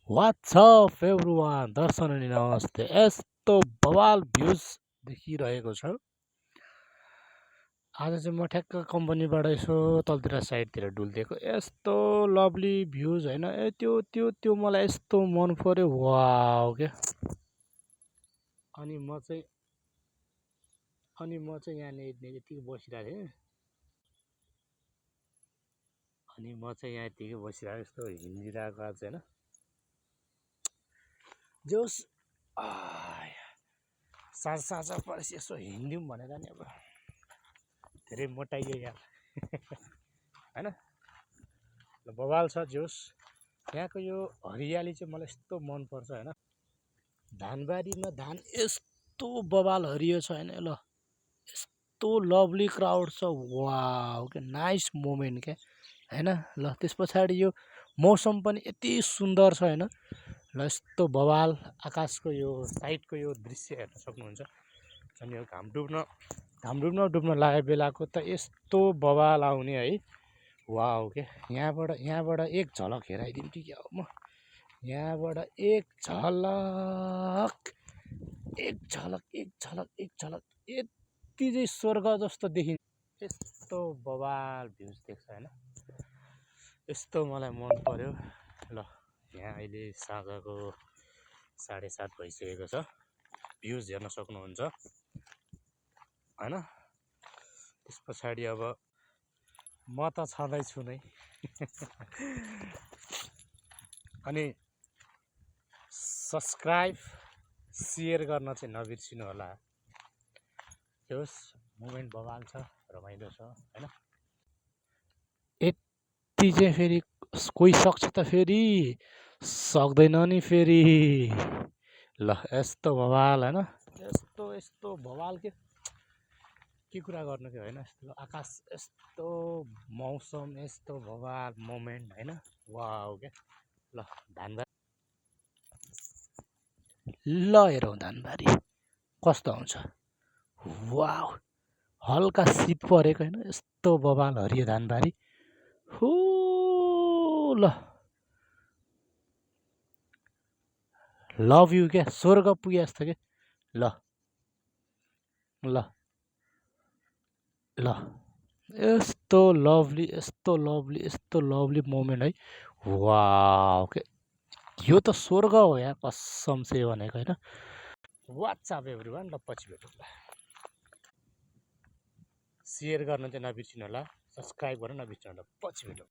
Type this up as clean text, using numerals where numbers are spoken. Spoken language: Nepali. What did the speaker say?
व्हाट्सअप एभ्रिवान दर्शन अनि नमस्ते। यस्तो बवाल भ्युज देखिरहेको छ। आज चाहिँ म ठ्याक्क कम्पनीबाट यसो तलतिर साइडतिर डुल्दिएको, यस्तो लभली भ्युज होइन ए त्यो त्यो त्यो मलाई यस्तो मन पर्यो। वाउ क्या। अनि म चाहिँ यहाँनिर यतिकै बसिरहेको थिएँ। यस्तो हिँडिरहेको आज होइन। जोस् साँझ परेपछि यसो हिँड्यौँ भनेर नि अब धेरै मोटाइयो यार होइन। बवाल छ जोस्। यहाँको यो हरियाली चाहिँ मलाई यस्तो मनपर्छ होइन। धानबारीमा धान यस्तो बवाल हरियो छ होइन। ल यस्तो लभली क्राउड छ। वाउ क्या, नाइस मोमेन्ट क्या होइन। ल त्यस पछाडि यो मौसम पनि यति सुन्दर छ होइन। ल यस्तो बवाल आकाशको यो साइडको यो दृश्य हेर्न सक्नुहुन्छ। अनि यो घाम डुब्न लागेको बेलाको त यस्तो बवाल आउने है। वाउ के। यहाँबाट एक झलक हेराइदिउँ कि क्या हो म। यहाँबाट एक झलक यति चाहिँ स्वर्ग जस्तो देखिन्छ। यस्तो बवाल भ्युज देख्छ होइन। यस्तो मलाई मन पर्यो। ल यहाँ अहिले साँझको 7:30 भइसकेको छ। भ्युज हेर्न सक्नुहुन्छ होइन। त्यस पछाडि अब म त छँदैछु नै अनि सब्सक्राइब सेयर गर्न चाहिँ नबिर्सिनु होला। होस्, मोमेन्ट बवाल छ, रमाइलो छ होइन। यति चाहिँ फेरि कोही सक्छ त फेरि सक्दैन नि फेरि। ल यस्तो बवाल होइन। यस्तो बवाल के कुरा गर्नु कि होइन। यस्तो आकाश, यस्तो मौसम, यस्तो बवाल मोमेन्ट होइन। वाउ क्या। ल धानबारी ल हेरौँ धानबारी कस्तो आउँछ। वाउ हल्का शीत परेको होइन। यस्तो बवाल हरियो धानबारी। हो ल लभ यु क्या। स्वर्ग पुगे जस्तो क्या। ल ल ल यस्तो लभली मोमेन्ट है। वाउ के, यो त स्वर्ग हो यहाँ कसम से भनेको होइन। What's up everyone. ल पछि भेटौँ। ल सेयर गर्न चाहिँ नबिर्सिनु होला, सब्सक्राइब गर्न नबिर्सिनु होला। पछि भेटौँ।